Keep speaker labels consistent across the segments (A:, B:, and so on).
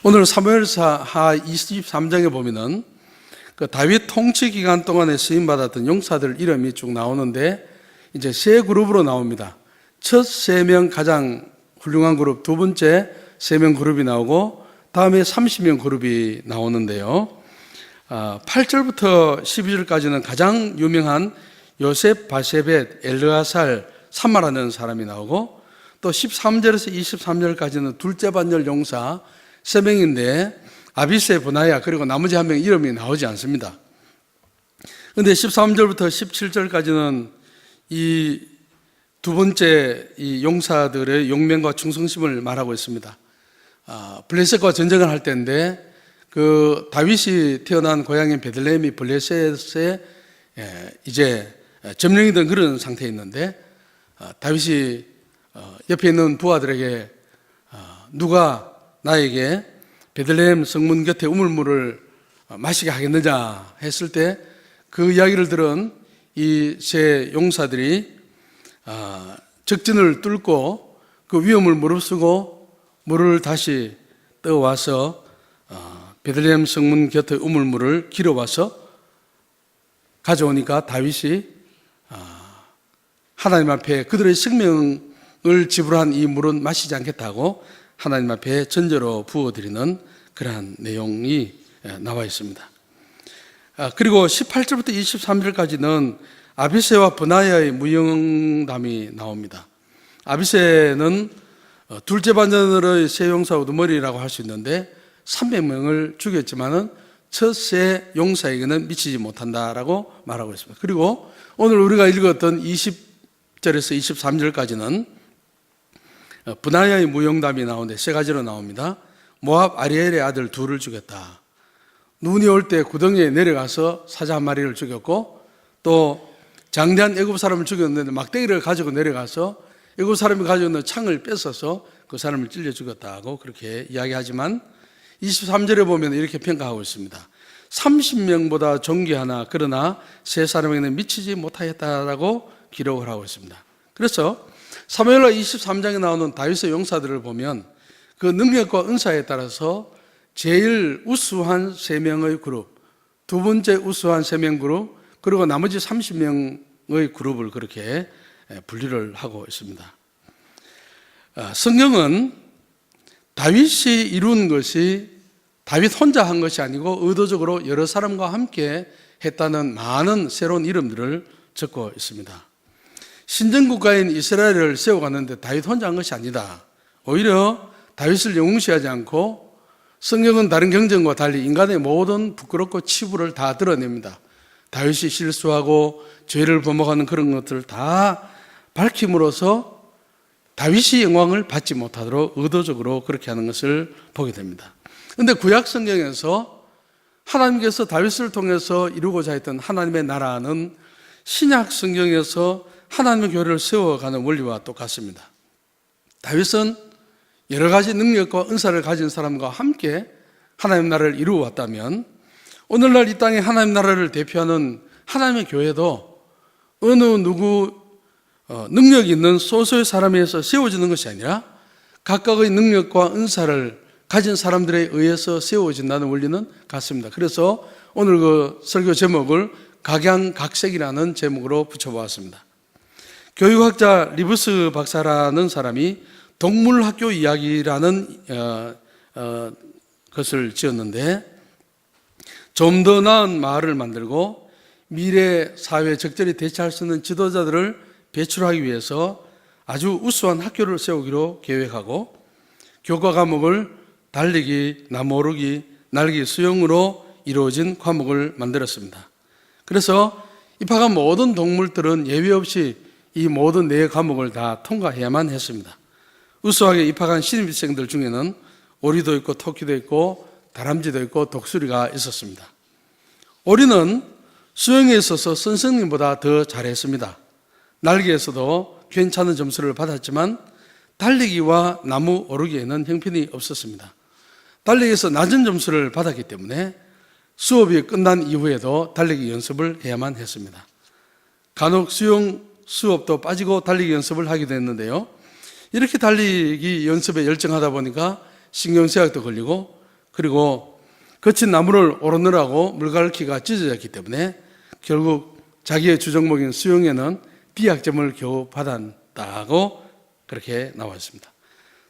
A: 오늘 사무엘하 23장에 보면은 그 다윗 통치 기간 동안에 쓰임 받았던 용사들 이름이 쭉 나오는데 이제 세 그룹으로 나옵니다. 첫 3명 가장 훌륭한 그룹, 두 번째 3명 그룹이 나오고 다음에 30명 그룹이 나오는데요. 8절부터 12절까지는 가장 유명한 요셉, 바세벳, 엘르아살, 삼마라는 사람이 나오고 또 13절에서 23절까지는 둘째 반열 용사 3명인데 아비세, 브나야 그리고 나머지 한 명 이름이 나오지 않습니다. 그런데 13절부터 17절까지는 이 두 번째 이 용사들의 용맹과 충성심을 말하고 있습니다. 블레셋과 전쟁을 할 때인데 그 다윗이 태어난 고향인 베들레헴이 블레셋에 이제 점령이 된 그런 상태에 있는데 다윗이 옆에 있는 부하들에게 누가 나에게 베들레헴 성문 곁에 우물물을 마시게 하겠느냐 했을 때 그 이야기를 들은 이 세 용사들이 적진을 뚫고 그 위험을 무릅쓰고 물을 다시 떠와서 베들레헴 성문 곁에 우물물을 길어와서 가져오니까 다윗이 하나님 앞에 그들의 생명을 지불한 이 물은 마시지 않겠다고 하나님 앞에 전제로 부어드리는 그러한 내용이 나와 있습니다. 그리고 18절부터 23절까지는 아비세와 브나야의 무용담이 나옵니다. 아비세는 둘째 반전의 세 용사 우두머리라고 할 수 있는데 300명을 죽였지만은 첫 세 용사에게는 미치지 못한다라고 말하고 있습니다. 그리고 오늘 우리가 읽었던 20절에서 23절까지는 브나야의 무용담이 나오는데 세 가지로 나옵니다. 모압 아리엘의 아들 둘을 죽였다. 눈이 올 때 구덩이에 내려가서 사자 한 마리를 죽였고 또 장대한 애굽 사람을 죽였는데 막대기를 가지고 내려가서 애굽 사람이 가지고 있는 창을 뺏어서 그 사람을 찔려 죽였다고 그렇게 이야기하지만 23절에 보면 이렇게 평가하고 있습니다. 30명보다 존귀하나 그러나 세 사람에게는 미치지 못하였다라고 기록을 하고 있습니다. 그래서 사무엘하 23장에 나오는 다윗의 용사들을 보면 그 능력과 은사에 따라서 제일 우수한 3명의 그룹, 두 번째 우수한 3명 그룹, 그리고 나머지 30명의 그룹을 그렇게 분리를 하고 있습니다. 성경은 다윗이 이룬 것이 다윗 혼자 한 것이 아니고 의도적으로 여러 사람과 함께 했다는 많은 새로운 이름들을 적고 있습니다. 신정국가인 이스라엘을 세워갔는데 다윗 혼자 한 것이 아니다. 오히려 다윗을 영웅시하지 않고 성경은 다른 경전과 달리 인간의 모든 부끄럽고 치부를 다 드러냅니다. 다윗이 실수하고 죄를 범하는 그런 것들을 다 밝힘으로써 다윗이 영광을 받지 못하도록 의도적으로 그렇게 하는 것을 보게 됩니다. 그런데 구약 성경에서 하나님께서 다윗을 통해서 이루고자 했던 하나님의 나라는 신약 성경에서 하나님의 교회를 세워가는 원리와 똑같습니다. 다윗은 여러 가지 능력과 은사를 가진 사람과 함께 하나님의 나라를 이루어왔다면 오늘날 이 땅에 하나님의 나라를 대표하는 하나님의 교회도 어느 누구 능력 있는 소수의 사람에 의해서 세워지는 것이 아니라 각각의 능력과 은사를 가진 사람들에 의해서 세워진다는 원리는 같습니다. 그래서 오늘 그 설교 제목을 각양각색이라는 제목으로 붙여보았습니다. 교육학자 리브스 박사라는 사람이 동물학교 이야기라는 것을 지었는데 좀 더 나은 마을을 만들고 미래 사회에 적절히 대처할 수 있는 지도자들을 배출하기 위해서 아주 우수한 학교를 세우기로 계획하고 교과 과목을 달리기, 나무 오르기, 날기, 수영으로 이루어진 과목을 만들었습니다. 그래서 입학한 모든 동물들은 예외 없이 이 모든 네 과목을 다 통과해야만 했습니다. 우수하게 입학한 신입생들 중에는 오리도 있고 토끼도 있고 다람쥐도 있고 독수리가 있었습니다. 오리는 수영에 있어서 선생님보다 더 잘했습니다. 날개에서도 괜찮은 점수를 받았지만 달리기와 나무 오르기에는 형편이 없었습니다. 달리기에서 낮은 점수를 받았기 때문에 수업이 끝난 이후에도 달리기 연습을 해야만 했습니다. 간혹 수영 수업도 빠지고 달리기 연습을 하게 됐는데요. 이렇게 달리기 연습에 열정하다 보니까 신경쇠약도 걸리고 그리고 거친 나무를 오르느라고 물갈퀴가 찢어졌기 때문에 결국 자기의 주종목인 수영에는 D학점을 겨우 받았다고 그렇게 나와 있습니다.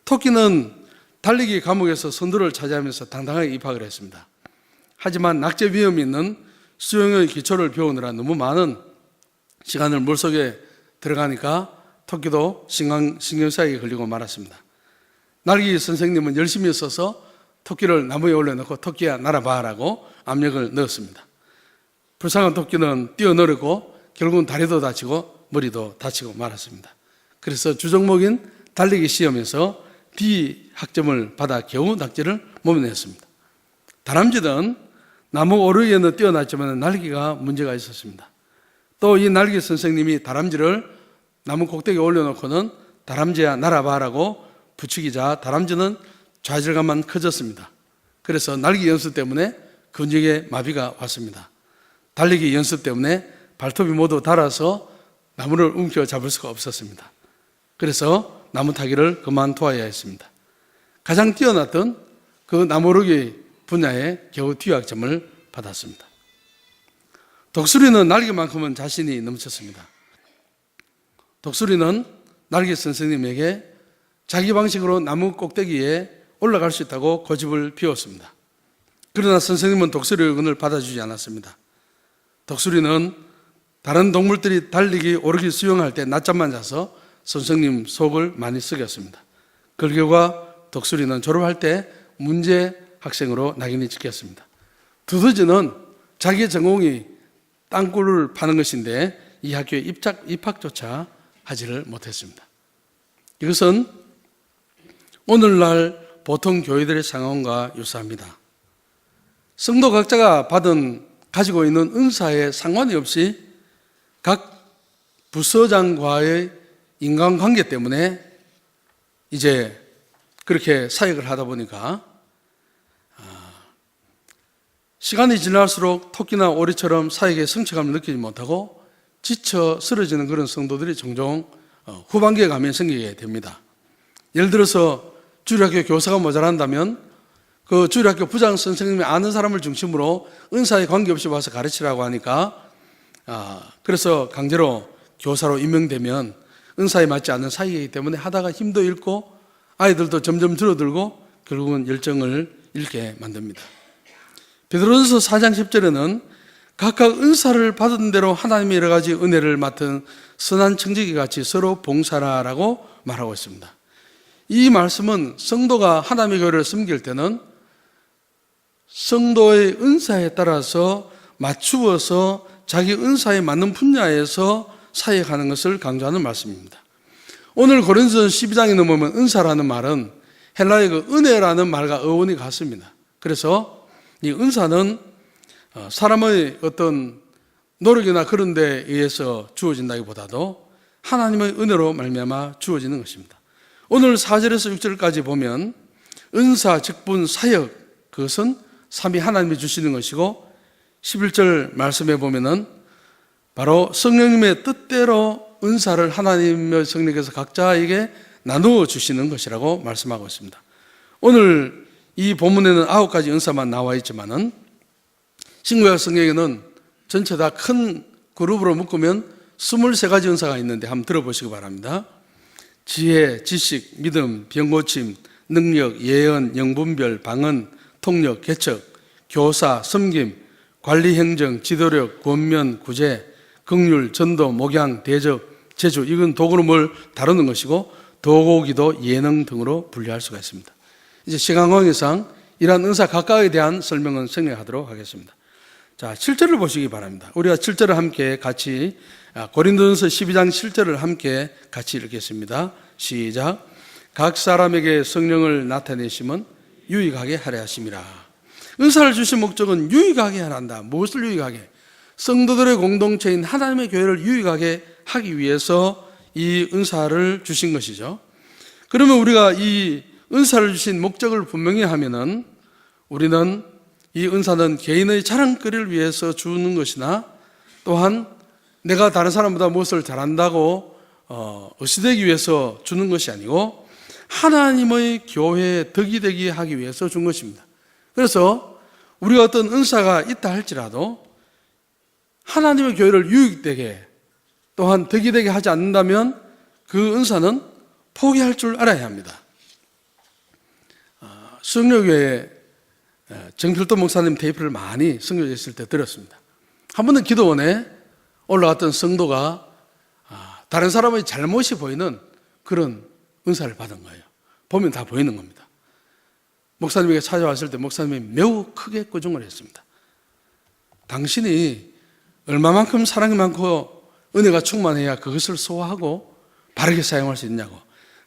A: 토끼는 달리기 과목에서 선두를 차지하면서 당당하게 입학을 했습니다. 하지만 낙제 위험이 있는 수영의 기초를 배우느라 너무 많은 시간을 물속에 들어가니까 토끼도 신경쇠약에 걸리고 말았습니다. 날기 선생님은 열심히 써서 토끼를 나무에 올려놓고 토끼야 날아봐라고 압력을 넣었습니다. 불쌍한 토끼는 뛰어내렸고 결국은 다리도 다치고 머리도 다치고 말았습니다. 그래서 주종목인 달리기 시험에서 D학점을 받아 겨우 낙제를 모면했습니다. 다람쥐는 나무 오르기에는 뛰어났지만 날기가 문제가 있었습니다. 또 이 날기 선생님이 다람쥐를 나무 꼭대기에 올려놓고는 다람쥐야 날아봐라고 부추기자 다람쥐는 좌절감만 커졌습니다. 그래서 날기 연습 때문에 근육에 마비가 왔습니다. 달리기 연습 때문에 발톱이 모두 닳아서 나무를 움켜 잡을 수가 없었습니다. 그래서 나무 타기를 그만두어야 했습니다. 가장 뛰어났던 그 나무르기 분야에 겨우 D학점을 받았습니다. 독수리는 날개만큼은 자신이 넘쳤습니다. 독수리는 날개 선생님에게 자기 방식으로 나무 꼭대기에 올라갈 수 있다고 고집을 피웠습니다. 그러나 선생님은 독수리의 의견을 받아주지 않았습니다. 독수리는 다른 동물들이 달리기, 오르기, 수영할 때 낮잠만 자서 선생님 속을 많이 썩였습니다. 그 결과 독수리는 졸업할 때 문제 학생으로 낙인이 찍혔습니다. 두더지는 자기의 전공이 땅굴을 파는 것인데 이 학교에 입학조차 하지를 못했습니다. 이것은 오늘날 보통 교회들의 상황과 유사합니다. 성도 각자가 가지고 있는 은사에 상관이 없이 각 부서장과의 인간관계 때문에 이제 그렇게 사역을 하다 보니까 시간이 지날수록 토끼나 오리처럼 사역의 성취감을 느끼지 못하고 지쳐 쓰러지는 그런 성도들이 종종 후반기에 가면 생기게 됩니다. 예를 들어서 주일학교 교사가 모자란다면 그 주일학교 부장 선생님이 아는 사람을 중심으로 은사에 관계없이 와서 가르치라고 하니까 그래서 강제로 교사로 임명되면 은사에 맞지 않는 사이이기 때문에 하다가 힘도 잃고 아이들도 점점 줄어들고 결국은 열정을 잃게 만듭니다. 베드로전서 4장 10절에는 각각 은사를 받은 대로 하나님의 여러 가지 은혜를 맡은 선한 청지기 같이 서로 봉사라라고 말하고 있습니다. 이 말씀은 성도가 하나님의 교회를 섬길 때는 성도의 은사에 따라서 맞추어서 자기 은사에 맞는 분야에서 사역하는 것을 강조하는 말씀입니다. 오늘 고린도전서 12장에 넘으면 은사라는 말은 헬라의 그 은혜라는 말과 어원이 같습니다. 그래서 이 은사는 사람의 어떤 노력이나 그런 데에 의해서 주어진다기보다도 하나님의 은혜로 말미암아 주어지는 것입니다. 오늘 4절에서 6절까지 보면 은사, 직분, 사역, 그것은 삼위 하나님이 주시는 것이고 11절 말씀에 보면은 바로 성령님의 뜻대로 은사를 하나님의 성령께서 각자에게 나누어 주시는 것이라고 말씀하고 있습니다. 오늘 이 본문에는 9가지 은사만 나와 있지만은 신구약 성경에는 전체 다 큰 그룹으로 묶으면 23가지 은사가 있는데 한번 들어보시기 바랍니다. 지혜, 지식, 믿음, 병고침, 능력, 예언, 영분별, 방언, 통역, 개척, 교사, 섬김, 관리, 행정, 지도력, 권면, 구제, 긍휼, 전도, 목양, 대접, 제주, 이건 도구로 뭘 다루는 것이고 도고기도, 예능 등으로 분류할 수가 있습니다. 이제 시간 관계상 이러한 은사 각각에 대한 설명은 생략하도록 하겠습니다. 자, 7절을 보시기 바랍니다. 우리가 7절을 함께 같이 고린도전서 12장 7절을 함께 같이 읽겠습니다. 시작. 각 사람에게 성령을 나타내심은 유익하게 하려 하심이라. 은사를 주신 목적은 유익하게 하란다. 무엇을 유익하게? 성도들의 공동체인 하나님의 교회를 유익하게 하기 위해서 이 은사를 주신 것이죠. 그러면 우리가 이 은사를 주신 목적을 분명히 하면은 우리는 이 은사는 개인의 자랑거리를 위해서 주는 것이나 또한 내가 다른 사람보다 무엇을 잘한다고 의시되기 위해서 주는 것이 아니고 하나님의 교회에 덕이 되게 하기 위해서 준 것입니다. 그래서 우리가 어떤 은사가 있다 할지라도 하나님의 교회를 유익되게 또한 덕이 되게 하지 않는다면 그 은사는 포기할 줄 알아야 합니다. 성령교회 정필도 목사님 테이프를 많이 성교제 있을 때 들었습니다. 한 번은 기도원에 올라왔던 성도가 다른 사람의 잘못이 보이는 그런 은사를 받은 거예요. 보면 다 보이는 겁니다. 목사님에게 찾아왔을 때 목사님이 매우 크게 꾸중을 했습니다. 당신이 얼마만큼 사랑이 많고 은혜가 충만해야 그것을 소화하고 바르게 사용할 수 있냐고,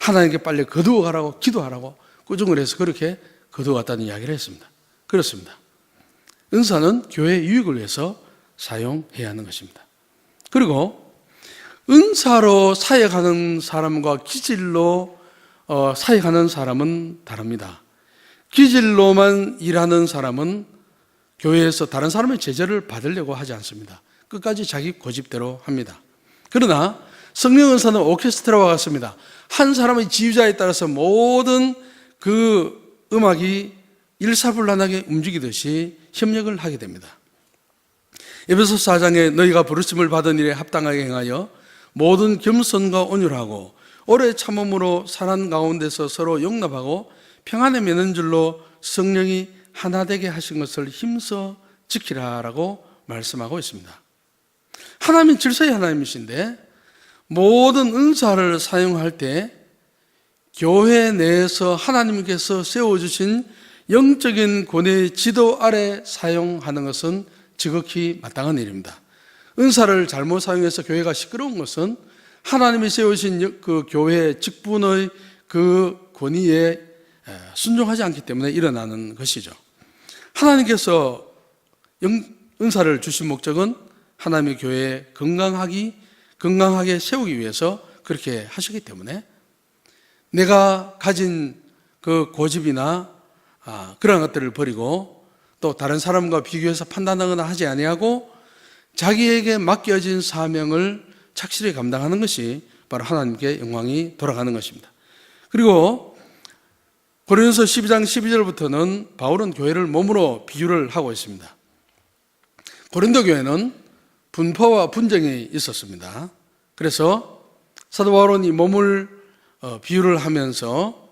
A: 하나님께 빨리 거두어 가라고 기도하라고 꾸중을 해서 그렇게 거두어 갔다는 이야기를 했습니다. 그렇습니다. 은사는 교회의 유익을 위해서 사용해야 하는 것입니다. 그리고 은사로 사역하는 사람과 기질로 사역하는 사람은 다릅니다. 기질로만 일하는 사람은 교회에서 다른 사람의 제재를 받으려고 하지 않습니다. 끝까지 자기 고집대로 합니다. 그러나 성령 은사는 오케스트라와 같습니다. 한 사람의 지휘자에 따라서 모든 그 음악이 일사불란하게 움직이듯이 협력을 하게 됩니다. 에베소서 4장에 너희가 부르심을 받은 일에 합당하게 행하여 모든 겸손과 온유하고 오래 참음으로 사랑 가운데서 서로 용납하고 평안에 매는 줄로 성령이 하나 되게 하신 것을 힘써 지키라라고 말씀하고 있습니다. 하나님은 질서의 하나님이신데 모든 은사를 사용할 때 교회 내에서 하나님께서 세워주신 영적인 권위의 지도 아래 사용하는 것은 지극히 마땅한 일입니다. 은사를 잘못 사용해서 교회가 시끄러운 것은 하나님이 세우신 그 교회의 직분의 그 권위에 순종하지 않기 때문에 일어나는 것이죠. 하나님께서 은사를 주신 목적은 하나님의 교회에 건강하게 세우기 위해서 그렇게 하시기 때문에 내가 가진 그 고집이나 그런 것들을 버리고 또 다른 사람과 비교해서 판단하거나 하지 아니하고 자기에게 맡겨진 사명을 착실히 감당하는 것이 바로 하나님께 영광이 돌아가는 것입니다. 그리고 고린도서 12장 12절부터는 바울은 교회를 몸으로 비유를 하고 있습니다. 고린도 교회는 분포와 분쟁이 있었습니다. 그래서 사도 바울은 이 몸을 비유를 하면서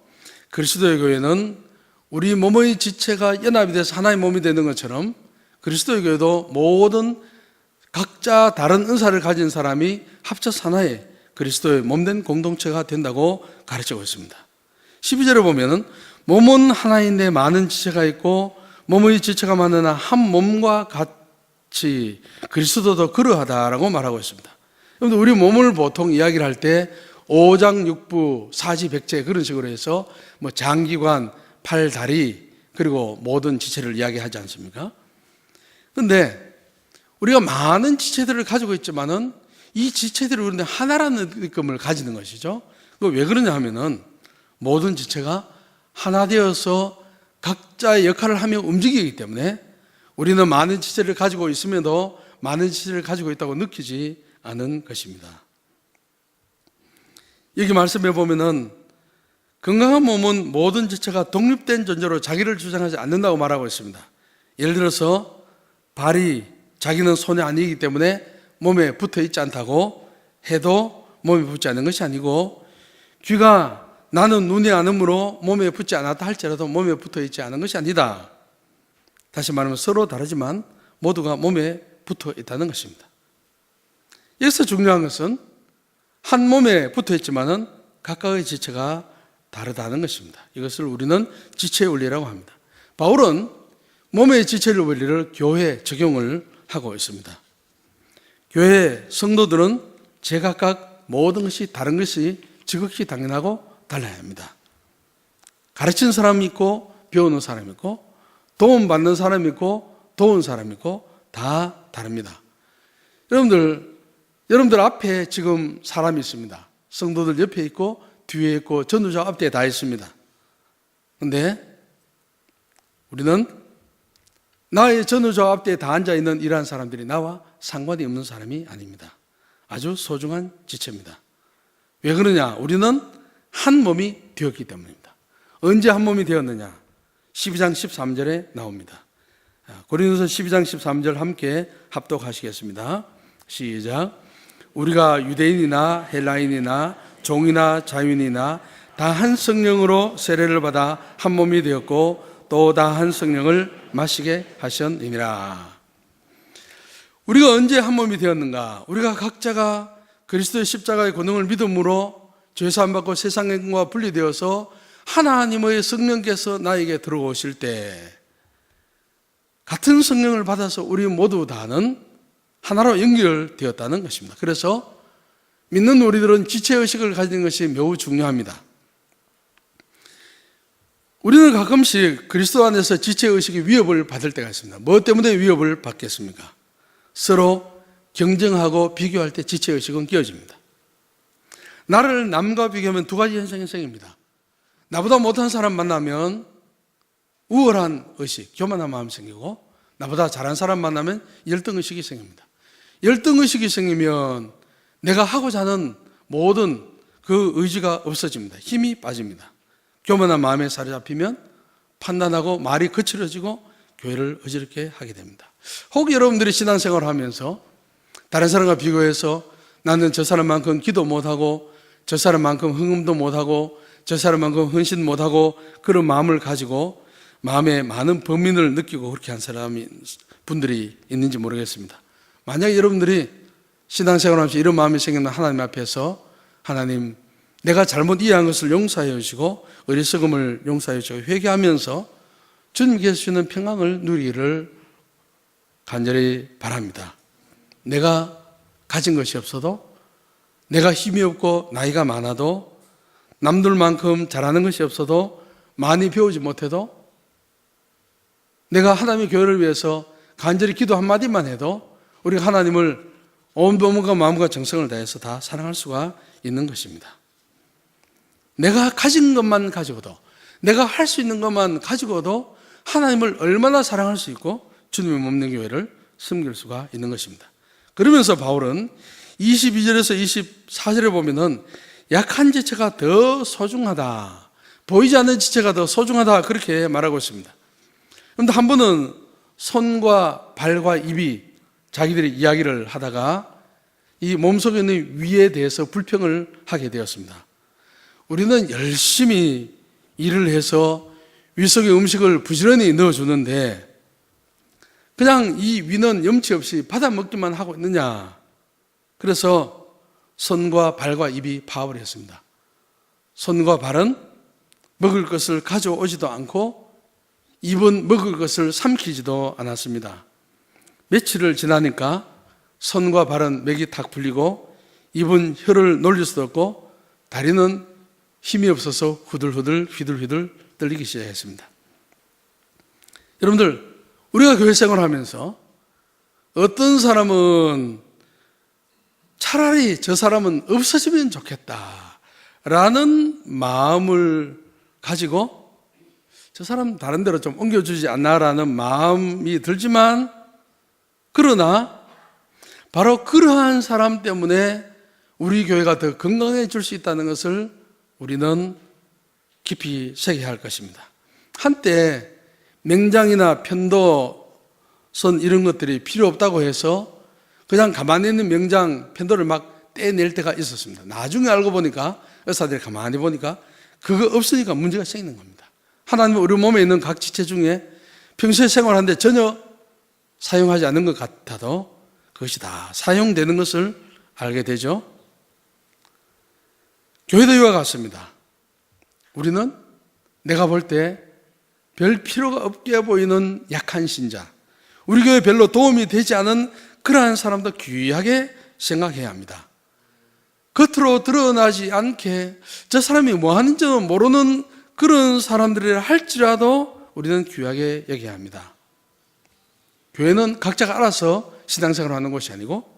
A: 그리스도의 교회는 우리 몸의 지체가 연합이 돼서 하나의 몸이 되는 것처럼 그리스도의 교회도 모든 각자 다른 은사를 가진 사람이 합쳐서 하나의 그리스도의 몸된 공동체가 된다고 가르치고 있습니다. 12절에 보면은 몸은 하나인데 많은 지체가 있고 몸의 지체가 많으나 한 몸과 같이 그리스도도 그러하다라고 말하고 있습니다. 여러분들 우리 몸을 보통 이야기를 할 때 오장육부, 사지백체 그런 식으로 해서 뭐 장기관, 팔, 다리 그리고 모든 지체를 이야기하지 않습니까? 그런데 우리가 많은 지체들을 가지고 있지만은 이 지체들이 우리는 하나라는 느낌을 가지는 것이죠. 왜 그러냐 하면은 모든 지체가 하나 되어서 각자의 역할을 하며 움직이기 때문에 우리는 많은 지체를 가지고 있으면도 많은 지체를 가지고 있다고 느끼지 않은 것입니다. 여기 말씀해 보면은 건강한 몸은 모든 지체가 독립된 존재로 자기를 주장하지 않는다고 말하고 있습니다. 예를 들어서 발이 자기는 손이 아니기 때문에 몸에 붙어 있지 않다고 해도 몸에 붙지 않는 것이 아니고, 귀가 나는 눈이 안 오므로 몸에 붙지 않았다 할지라도 몸에 붙어 있지 않은 것이 아니다. 다시 말하면 서로 다르지만 모두가 몸에 붙어 있다는 것입니다. 여기서 중요한 것은 한 몸에 붙어 있지만은 각각의 지체가 다르다는 것입니다. 이것을 우리는 지체의 원리라고 합니다. 바울은 몸의 지체의 원리를 교회에 적용을 하고 있습니다. 교회 성도들은 제각각 모든 것이 다른 것이 지극히 당연하고 달라야 합니다. 가르치는 사람이 있고 배우는 사람이 있고 도움받는 사람이 있고 도운 사람이 있고 다 다릅니다. 여러분들 앞에 지금 사람이 있습니다. 성도들 옆에 있고 뒤에 있고 전도자 앞뒤에 다 있습니다. 그런데 우리는 나의 전도자 앞뒤에 다 앉아있는 이러한 사람들이 나와 상관이 없는 사람이 아닙니다. 아주 소중한 지체입니다. 왜 그러냐? 우리는 한 몸이 되었기 때문입니다. 언제 한 몸이 되었느냐? 12장 13절에 나옵니다. 고린도서 12장 13절 함께 합독하시겠습니다. 시작. 우리가 유대인이나 헬라인이나 종이나 자유인이나 다 한 성령으로 세례를 받아 한 몸이 되었고 또 다 한 성령을 마시게 하셨느니라. 우리가 언제 한 몸이 되었는가? 우리가 각자가 그리스도의 십자가의 권능을 믿음으로 죄사함 받고 세상의 것과 분리되어서 하나님의 성령께서 나에게 들어오실 때 같은 성령을 받아서 우리 모두 다는 하나로 연결되었다는 것입니다. 그래서 믿는 우리들은 지체의식을 가지는 것이 매우 중요합니다. 우리는 가끔씩 그리스도 안에서 지체의식이 위협을 받을 때가 있습니다. 무엇 때문에 위협을 받겠습니까? 서로 경쟁하고 비교할 때 지체의식은 끼어집니다. 나를 남과 비교하면 두 가지 현상이 생깁니다. 나보다 못한 사람 만나면 우월한 의식, 교만한 마음이 생기고 나보다 잘한 사람 만나면 열등의식이 생깁니다. 열등의식이 생기면 내가 하고자 하는 모든 그 의지가 없어집니다. 힘이 빠집니다. 교만한 마음에 사로잡히면 판단하고 말이 거칠어지고 교회를 어지럽게 하게 됩니다. 혹 여러분들이 신앙생활을 하면서 다른 사람과 비교해서 나는 저 사람만큼 기도 못하고 저 사람만큼 흥음도 못하고 저 사람만큼 헌신 못하고 그런 마음을 가지고 마음에 많은 범민을 느끼고 그렇게 한 분들이 있는지 모르겠습니다. 만약 여러분들이 신앙생활을 하면서 이런 마음이 생기면 하나님 앞에서 하나님 내가 잘못 이해한 것을 용서해 주시고 어리석음을 용서해 주시고 회개하면서 주님께서 주시는 평강을 누리기를 간절히 바랍니다. 내가 가진 것이 없어도 내가 힘이 없고 나이가 많아도 남들만큼 잘하는 것이 없어도 많이 배우지 못해도 내가 하나님의 교회를 위해서 간절히 기도 한마디만 해도 우리가 하나님을 온 몸과 마음과 정성을 다해서 다 사랑할 수가 있는 것입니다. 내가 가진 것만 가지고도 내가 할 수 있는 것만 가지고도 하나님을 얼마나 사랑할 수 있고 주님의 몸된 교회를 섬길 수가 있는 것입니다. 그러면서 바울은 22절에서 24절에 보면은 약한 지체가 더 소중하다, 보이지 않는 지체가 더 소중하다 그렇게 말하고 있습니다. 그런데 한 번은 손과 발과 입이 자기들이 이야기를 하다가 이 몸속에 있는 위에 대해서 불평을 하게 되었습니다. 우리는 열심히 일을 해서 위 속에 음식을 부지런히 넣어주는데 그냥 이 위는 염치 없이 받아먹기만 하고 있느냐. 그래서 손과 발과 입이 파업을 했습니다. 손과 발은 먹을 것을 가져오지도 않고 입은 먹을 것을 삼키지도 않았습니다. 며칠을 지나니까 손과 발은 맥이 탁 풀리고 입은 혀를 놀릴 수도 없고 다리는 힘이 없어서 후들후들 휘들휘들 떨리기 시작했습니다. 여러분들, 우리가 교회 생활을 하면서 어떤 사람은 차라리 저 사람은 없어지면 좋겠다라는 마음을 가지고 저 사람 다른 데로 좀 옮겨주지 않나라는 마음이 들지만 그러나 바로 그러한 사람 때문에 우리 교회가 더 건강해질 수 있다는 것을 우리는 깊이 새겨야 할 것입니다. 한때 맹장이나 편도선 이런 것들이 필요 없다고 해서 그냥 가만히 있는 명장, 편도를 막 떼낼 때가 있었습니다. 나중에 알고 보니까 의사들이 가만히 보니까 그거 없으니까 문제가 생기는 겁니다. 하나님은 우리 몸에 있는 각 지체 중에 평소에 생활하는데 전혀 사용하지 않는 것 같아도 그것이 다 사용되는 것을 알게 되죠. 교회도 이와 같습니다. 우리는 내가 볼 때 별 필요가 없게 보이는 약한 신자, 우리 교회에 별로 도움이 되지 않은 그러한 사람도 귀하게 생각해야 합니다. 겉으로 드러나지 않게 저 사람이 뭐 하는지는 모르는 그런 사람들이라 할지라도 우리는 귀하게 여겨야 합니다. 교회는 각자가 알아서 신앙생활을 하는 것이 아니고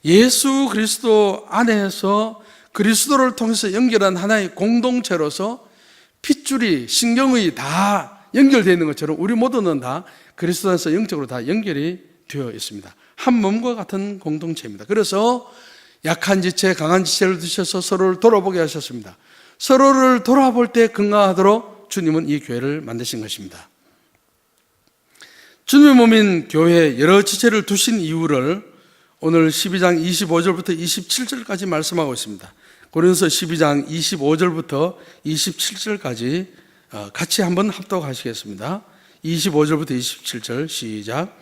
A: 예수 그리스도 안에서 그리스도를 통해서 연결한 하나의 공동체로서 핏줄이 신경의 다 연결되어 있는 것처럼 우리 모두는 다 그리스도 안에서 영적으로 다 연결이 되어 있습니다. 한 몸과 같은 공동체입니다. 그래서 약한 지체, 강한 지체를 드셔서 서로를 돌아보게 하셨습니다. 서로를 돌아볼 때 건강하도록 주님은 이 교회를 만드신 것입니다. 주님의 몸인 교회에 여러 지체를 두신 이유를 오늘 12장 25절부터 27절까지 말씀하고 있습니다. 고린도서 12장 25절부터 27절까지 같이 한번 합독하시겠습니다. 25절부터 27절 시작.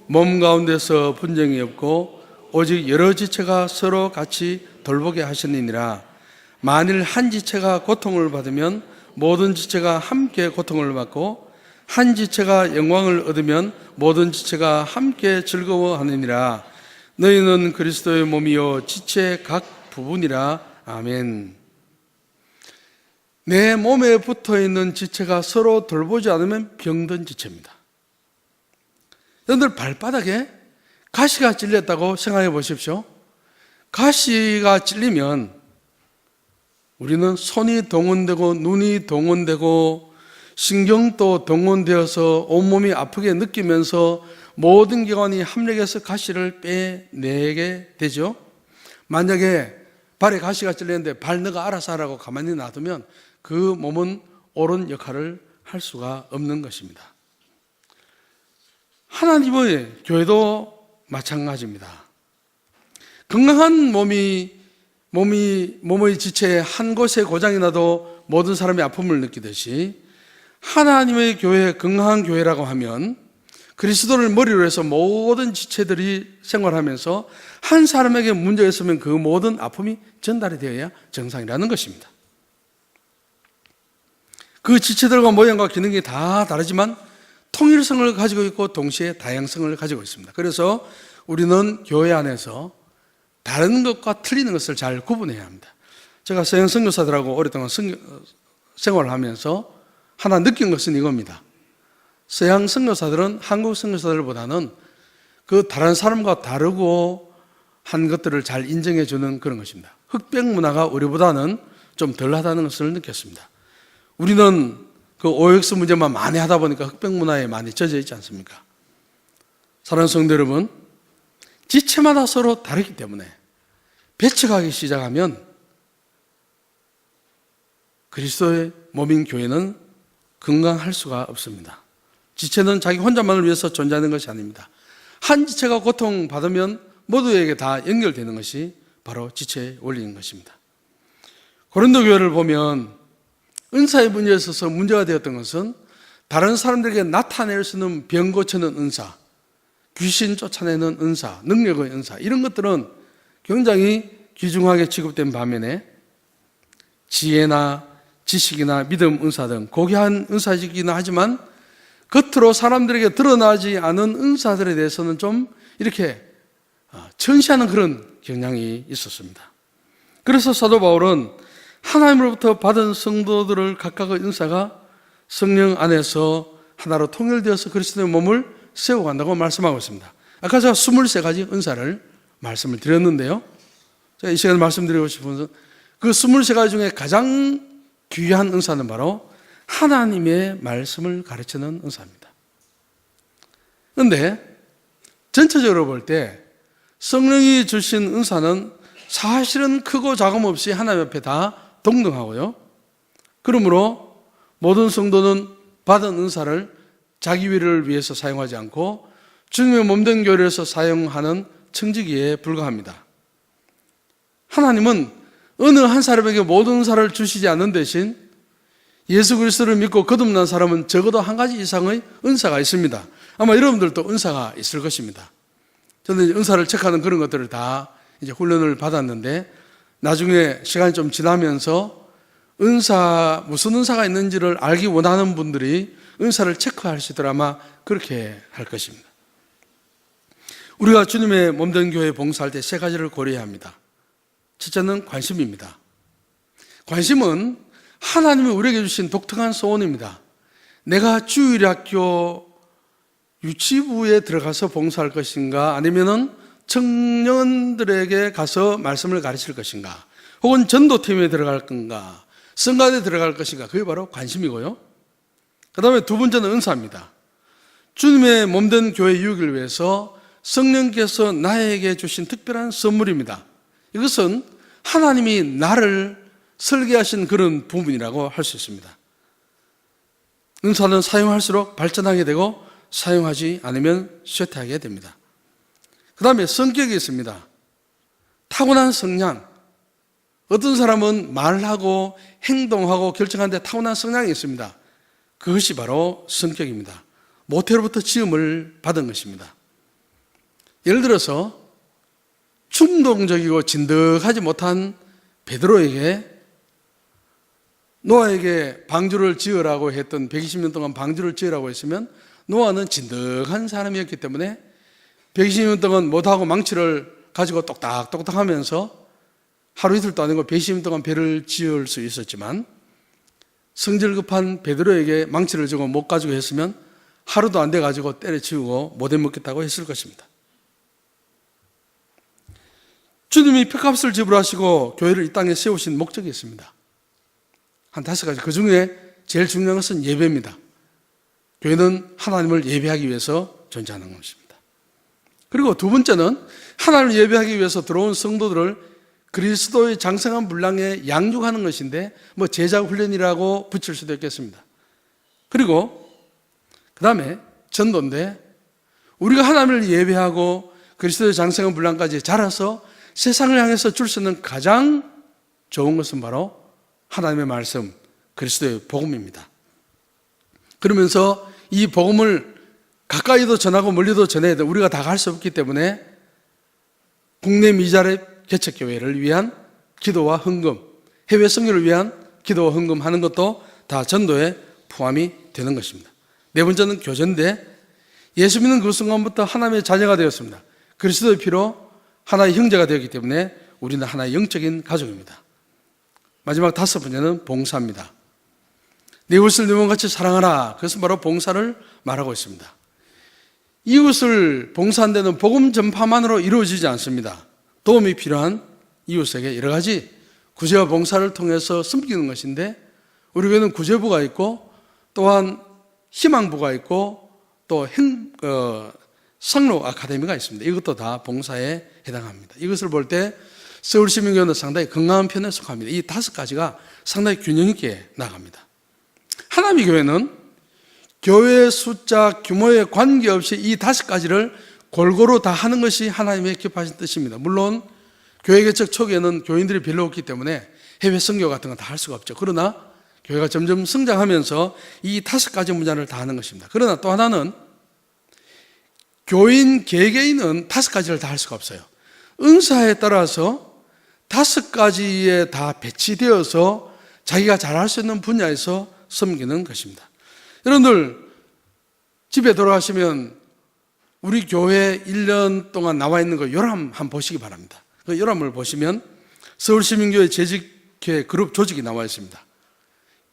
A: 몸 가운데서 분쟁이 없고 오직 여러 지체가 서로 같이 돌보게 하셨느니라. 만일 한 지체가 고통을 받으면 모든 지체가 함께 고통을 받고 한 지체가 영광을 얻으면 모든 지체가 함께 즐거워하느니라. 너희는 그리스도의 몸이요 지체 각 부분이라. 아멘. 내 몸에 붙어있는 지체가 서로 돌보지 않으면 병든 지체입니다. 여러분들 발바닥에 가시가 찔렸다고 생각해 보십시오. 가시가 찔리면 우리는 손이 동원되고 눈이 동원되고 신경도 동원되어서 온몸이 아프게 느끼면서 모든 기관이 합력해서 가시를 빼내게 되죠. 만약에 발에 가시가 찔렸는데 발 너가 알아서 하라고 가만히 놔두면 그 몸은 옳은 역할을 할 수가 없는 것입니다. 하나님의 교회도 마찬가지입니다. 건강한 몸의 지체에 한 곳에 고장이 나도 모든 사람이 아픔을 느끼듯이 하나님의 교회, 건강한 교회라고 하면 그리스도를 머리로 해서 모든 지체들이 생활하면서 한 사람에게 문제가 있으면 그 모든 아픔이 전달이 되어야 정상이라는 것입니다. 그 지체들과 모양과 기능이 다 다르지만 통일성을 가지고 있고 동시에 다양성을 가지고 있습니다. 그래서 우리는 교회 안에서 다른 것과 틀리는 것을 잘 구분해야 합니다. 제가 서양 선교사들하고 오랫동안 생활을 하면서 하나 느낀 것은 이겁니다. 서양 선교사들은 한국 선교사들보다는 그 다른 사람과 다르고 한 것들을 잘 인정해 주는 그런 것입니다. 흑백 문화가 우리보다는 좀 덜하다는 것을 느꼈습니다. 우리는 그 OX 문제만 많이 하다 보니까 흑백 문화에 많이 젖어 있지 않습니까? 사랑하는 성도 여러분, 지체마다 서로 다르기 때문에 배척하기 시작하면 그리스도의 몸인 교회는 건강할 수가 없습니다. 지체는 자기 혼자만을 위해서 존재하는 것이 아닙니다. 한 지체가 고통받으면 모두에게 다 연결되는 것이 바로 지체의 원리인 것입니다. 고린도 교회를 보면 은사의 문제에 있어서 문제가 되었던 것은 다른 사람들에게 나타낼 수 있는 병 고치는 은사, 귀신 쫓아내는 은사, 능력의 은사, 이런 것들은 굉장히 귀중하게 취급된 반면에 지혜나 지식이나 믿음 은사 등 고귀한 은사이긴 하지만 겉으로 사람들에게 드러나지 않은 은사들에 대해서는 좀 이렇게 천시하는 그런 경향이 있었습니다. 그래서 사도 바울은 하나님으로부터 받은 성도들을 각각의 은사가 성령 안에서 하나로 통일되어서 그리스도의 몸을 세워간다고 말씀하고 있습니다. 아까 제가 23가지 은사를 말씀을 드렸는데요. 제가 이 시간에 말씀드리고 싶은 것은 그 23가지 중에 가장 귀한 은사는 바로 하나님의 말씀을 가르치는 은사입니다. 그런데 전체적으로 볼 때 성령이 주신 은사는 사실은 크고 작음 없이 하나님 앞에 다 동등하고요. 그러므로 모든 성도는 받은 은사를 자기 위를 위해서 사용하지 않고 주님의 몸된 교회에서 사용하는 청지기에 불과합니다. 하나님은 어느 한 사람에게 모든 은사를 주시지 않는 대신 예수 그리스도를 믿고 거듭난 사람은 적어도 한 가지 이상의 은사가 있습니다. 아마 여러분들도 은사가 있을 것입니다. 저는 은사를 체크하는 그런 것들을 다 이제 훈련을 받았는데 나중에 시간이 좀 지나면서 무슨 은사가 있는지를 알기 원하는 분들이 은사를 체크하시더라 아마 그렇게 할 것입니다. 우리가 주님의 몸된 교회 봉사할 때 3가지를 고려해야 합니다. 첫째는 관심입니다. 관심은 하나님이 우리에게 주신 독특한 소원입니다. 내가 주일학교 유치부에 들어가서 봉사할 것인가, 아니면은 청년들에게 가서 말씀을 가르칠 것인가, 혹은 전도팀에 들어갈 건가, 성가대에 들어갈 것인가, 그게 바로 관심이고요. 그 다음에 2번째는 은사입니다. 주님의 몸된 교회 유익을 위해서 성령께서 나에게 주신 특별한 선물입니다. 이것은 하나님이 나를 설계하신 그런 부분이라고 할 수 있습니다. 은사는 사용할수록 발전하게 되고 사용하지 않으면 쇠퇴하게 됩니다. 그 다음에 성격이 있습니다. 타고난 성향. 어떤 사람은 말하고 행동하고 결정하는 데 타고난 성향이 있습니다. 그것이 바로 성격입니다. 모태로부터 지음을 받은 것입니다. 예를 들어서 충동적이고 진득하지 못한 베드로에게 노아에게 방주를 지으라고 했던 120년 동안 방주를 지으라고 했으면 노아는 진득한 사람이었기 때문에 120년 동안 못하고 망치를 가지고 똑딱똑딱 하면서 하루 이틀도 아니고 120년 동안 배를 지을 수 있었지만 성질 급한 베드로에게 망치를 주고 못 가지고 했으면 하루도 안 돼가지고 때려치우고 못 해먹겠다고 했을 것입니다. 주님이 표값을 지불하시고 교회를 이 땅에 세우신 목적이 있습니다. 한 5가지. 그 중에 제일 중요한 것은 예배입니다. 교회는 하나님을 예배하기 위해서 존재하는 것입니다. 그리고 두 번째는 하나님을 예배하기 위해서 들어온 성도들을 그리스도의 장성한 분량에 양육하는 것인데 제자 훈련이라고 붙일 수도 있겠습니다. 그리고 그 다음에 전도인데 우리가 하나님을 예배하고 그리스도의 장성한 분량까지 자라서 세상을 향해서 줄 수 있는 가장 좋은 것은 바로 하나님의 말씀, 그리스도의 복음입니다. 그러면서 이 복음을 가까이도 전하고 멀리도 전해야 돼. 우리가 다 갈 수 없기 때문에 국내 미자립 개척교회를 위한 기도와 헌금, 해외 선교를 위한 기도와 헌금하는 것도 다 전도에 포함이 되는 것입니다. 네 번째는 교제인데 예수 믿는 그 순간부터 하나님의 자녀가 되었습니다. 그리스도의 피로 하나의 형제가 되었기 때문에 우리는 하나의 영적인 가족입니다. 마지막 5번째는 봉사입니다. 내 이웃을 내 몸같이 사랑하라. 그것은 바로 봉사를 말하고 있습니다. 이웃을 봉사한 데는 복음 전파만으로 이루어지지 않습니다. 도움이 필요한 이웃에게 여러 가지 구제와 봉사를 통해서 섬기는 것인데 우리 교회는 구제부가 있고 또한 희망부가 있고 또 성로 아카데미가 있습니다. 이것도 다 봉사에 해당합니다. 이것을 볼 때 서울시민교회는 상당히 건강한 편에 속합니다. 이 5가지가 상당히 균형 있게 나갑니다. 하나님의 교회는 교회의 숫자, 규모에 관계없이 이 5가지를 골고루 다 하는 것이 하나님의 기뻐하신 뜻입니다. 물론 교회 개척 초기에는 교인들이 별로 없기 때문에 해외 선교 같은 건 다 할 수가 없죠. 그러나 교회가 점점 성장하면서 이 5가지 문제를 다 하는 것입니다. 그러나 또 하나는 교인 개개인은 5가지를 다 할 수가 없어요. 은사에 따라서 5가지에 다 배치되어서 자기가 잘할 수 있는 분야에서 섬기는 것입니다. 여러분들 집에 돌아가시면 우리 교회 1년 동안 나와 있는 거 요람 한번 보시기 바랍니다. 그 요람을 보시면 서울시민교회 재직회 그룹 조직이 나와 있습니다.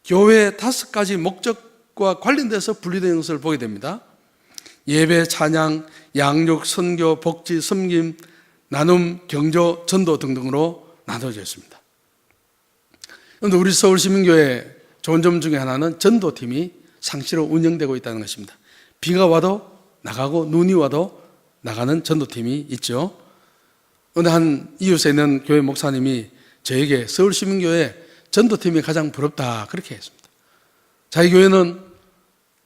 A: 교회 5가지 목적과 관련돼서 분리된 것을 보게 됩니다. 예배, 찬양, 양육, 선교, 복지, 섬김, 나눔, 경조, 전도 등등으로 나눠져 있습니다. 그런데 우리 서울시민교회 좋은 점 중에 하나는 전도팀이 상시로 운영되고 있다는 것입니다. 비가 와도 나가고 눈이 와도 나가는 전도팀이 있죠. 어느 한 이웃에 있는 교회 목사님이 저에게 서울시민교회 전도팀이 가장 부럽다 그렇게 했습니다. 자기 교회는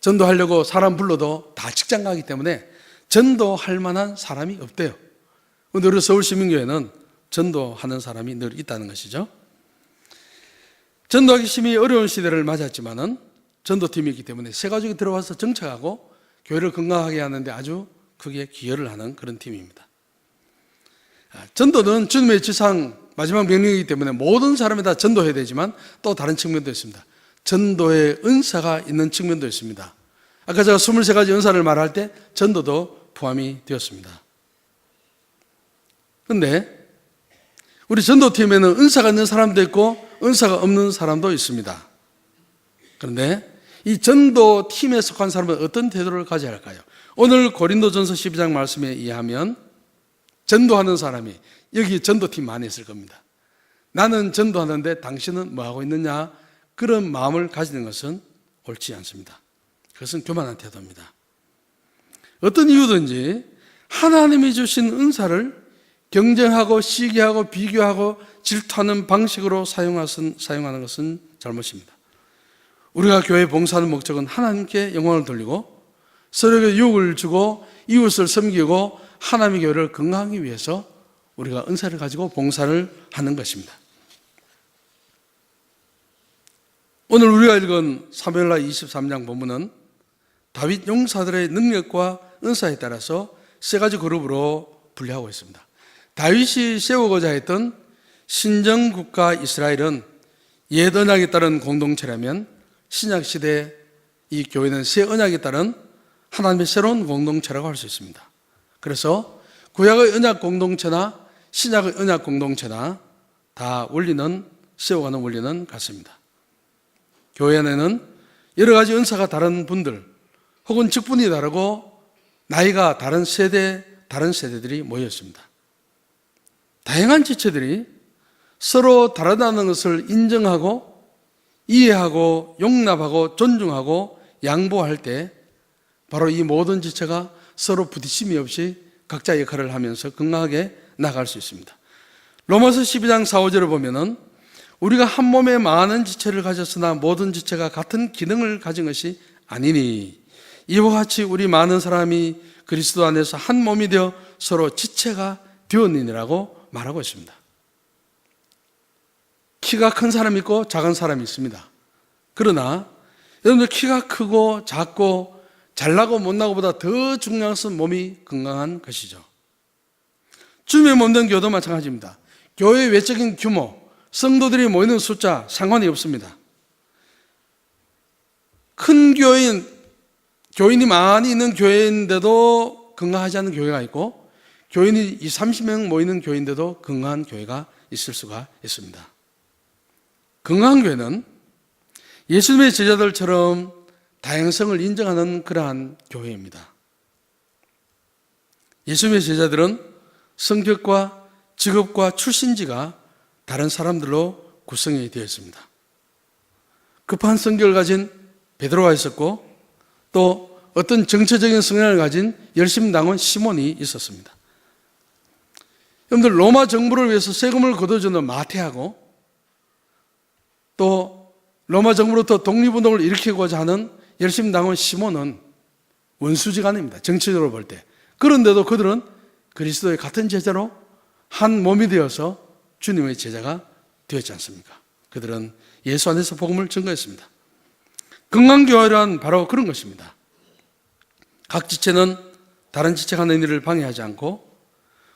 A: 전도하려고 사람 불러도 다 직장 가기 때문에 전도할 만한 사람이 없대요. 그런데 우리 서울시민교회는 전도하는 사람이 늘 있다는 것이죠. 전도하기 심히 어려운 시대를 맞았지만은 전도팀이 있기 때문에 새 가족이 들어와서 정착하고 교회를 건강하게 하는데 아주 크게 기여를 하는 그런 팀입니다. 전도는 주님의 지상 마지막 명령이기 때문에 모든 사람이 다 전도해야 되지만 또 다른 측면도 있습니다. 전도의 은사가 있는 측면도 있습니다. 아까 제가 23가지 은사를 말할 때 전도도 포함이 되었습니다. 그런데 우리 전도팀에는 은사가 있는 사람도 있고 은사가 없는 사람도 있습니다. 그런데 이 전도팀에 속한 사람은 어떤 태도를 가져야 할까요? 오늘 고린도전서 12장 말씀에 의하면 전도하는 사람이 여기 전도팀 안에 있을 겁니다. 나는 전도하는데 당신은 뭐하고 있느냐? 그런 마음을 가지는 것은 옳지 않습니다. 그것은 교만한 태도입니다. 어떤 이유든지 하나님이 주신 은사를 경쟁하고 시기하고 비교하고 질투하는 방식으로 사용하는 것은 잘못입니다. 우리가 교회 봉사하는 목적은 하나님께 영광을 돌리고 서로에게 유익을 주고 이웃을 섬기고 하나님의 교회를 건강하기 위해서 우리가 은사를 가지고 봉사를 하는 것입니다. 오늘 우리가 읽은 사무엘하 23장 본문은 다윗 용사들의 능력과 은사에 따라서 세 가지 그룹으로 분류하고 있습니다. 다윗이 세우고자 했던 신정국가 이스라엘은 옛 언약에 따른 공동체라면 신약시대 이 교회는 새 언약에 따른 하나님의 새로운 공동체라고 할 수 있습니다. 그래서 구약의 언약 공동체나 신약의 언약 공동체나 다 원리는 세워가는 원리는 같습니다. 교회 안에는 여러 가지 은사가 다른 분들 혹은 직분이 다르고 나이가 다른 세대들이 모여 있습니다. 다양한 지체들이 서로 다르다는 것을 인정하고 이해하고 용납하고 존중하고 양보할 때 바로 이 모든 지체가 서로 부딪힘이 없이 각자 역할을 하면서 건강하게 나아갈 수 있습니다. 로마서 12장 4, 5절을 보면은 우리가 한 몸에 많은 지체를 가졌으나 모든 지체가 같은 기능을 가진 것이 아니니 이와 같이 우리 많은 사람이 그리스도 안에서 한 몸이 되어 서로 지체가 되었느니라고 말하고 있습니다. 키가 큰 사람이 있고 작은 사람이 있습니다. 그러나 여러분들 키가 크고 작고 잘나고 못나고보다 더 중요한 것은 몸이 건강한 것이죠. 주님의 몸된 교회도 마찬가지입니다. 교회의 외적인 규모, 성도들이 모이는 숫자 상관이 없습니다. 큰 교인이 많이 있는 교회인데도 건강하지 않은 교회가 있고 교인이 30명 모이는 교회인데도 건강한 교회가 있을 수가 있습니다. 건강한 교회는 예수님의 제자들처럼 다양성을 인정하는 그러한 교회입니다. 예수님의 제자들은 성격과 직업과 출신지가 다른 사람들로 구성이 되어 있습니다. 급한 성격을 가진 베드로가 있었고 또 어떤 정체적인 성향을 가진 열심당원 시몬이 있었습니다. 여러분들 로마 정부를 위해서 세금을 걷어주는 마태하고 또 로마 정부로부터 독립운동을 일으키고자 하는 열심당원 시몬은 원수지간입니다. 정치적으로 볼 때. 그런데도 그들은 그리스도의 같은 제자로 한 몸이 되어서 주님의 제자가 되었지 않습니까? 그들은 예수 안에서 복음을 증거했습니다. 건강교회란 바로 그런 것입니다. 각 지체는 다른 지체가 하는 일을 방해하지 않고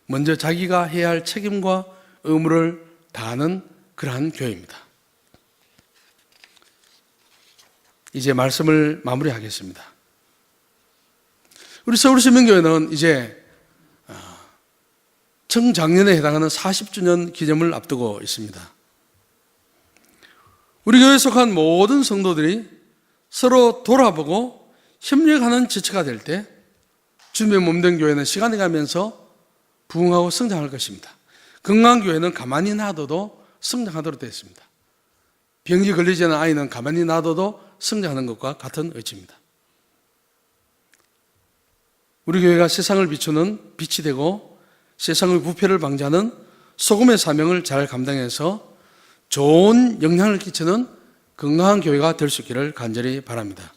A: 먼저 자기가 해야 할 책임과 의무를 다하는 그러한 교회입니다. 이제 말씀을 마무리하겠습니다. 우리 서울시민교회는 이제 청작년에 해당하는 40주년 기념을 앞두고 있습니다. 우리 교회에 속한 모든 성도들이 서로 돌아보고 협력하는 지체가 될 때 주님의 몸된 교회는 시간이 가면서 부흥하고 성장할 것입니다. 건강한 교회는 가만히 놔둬도 성장하도록 되어 있습니다. 병이 걸리지 않은 아이는 가만히 놔둬도 성장하는 것과 같은 의지입니다. 우리 교회가 세상을 비추는 빛이 되고 세상의 부패를 방지하는 소금의 사명을 잘 감당해서 좋은 영향을 끼치는 건강한 교회가 될 수 있기를 간절히 바랍니다.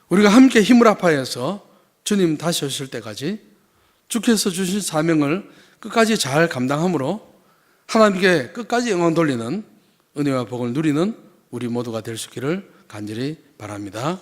A: 우리가 함께 힘을 합하여서 주님 다시 오실 때까지 주께서 주신 사명을 끝까지 잘 감당함으로 하나님께 끝까지 영광 돌리는 은혜와 복을 누리는 우리 모두가 될 수 있기를 간절히 바랍니다.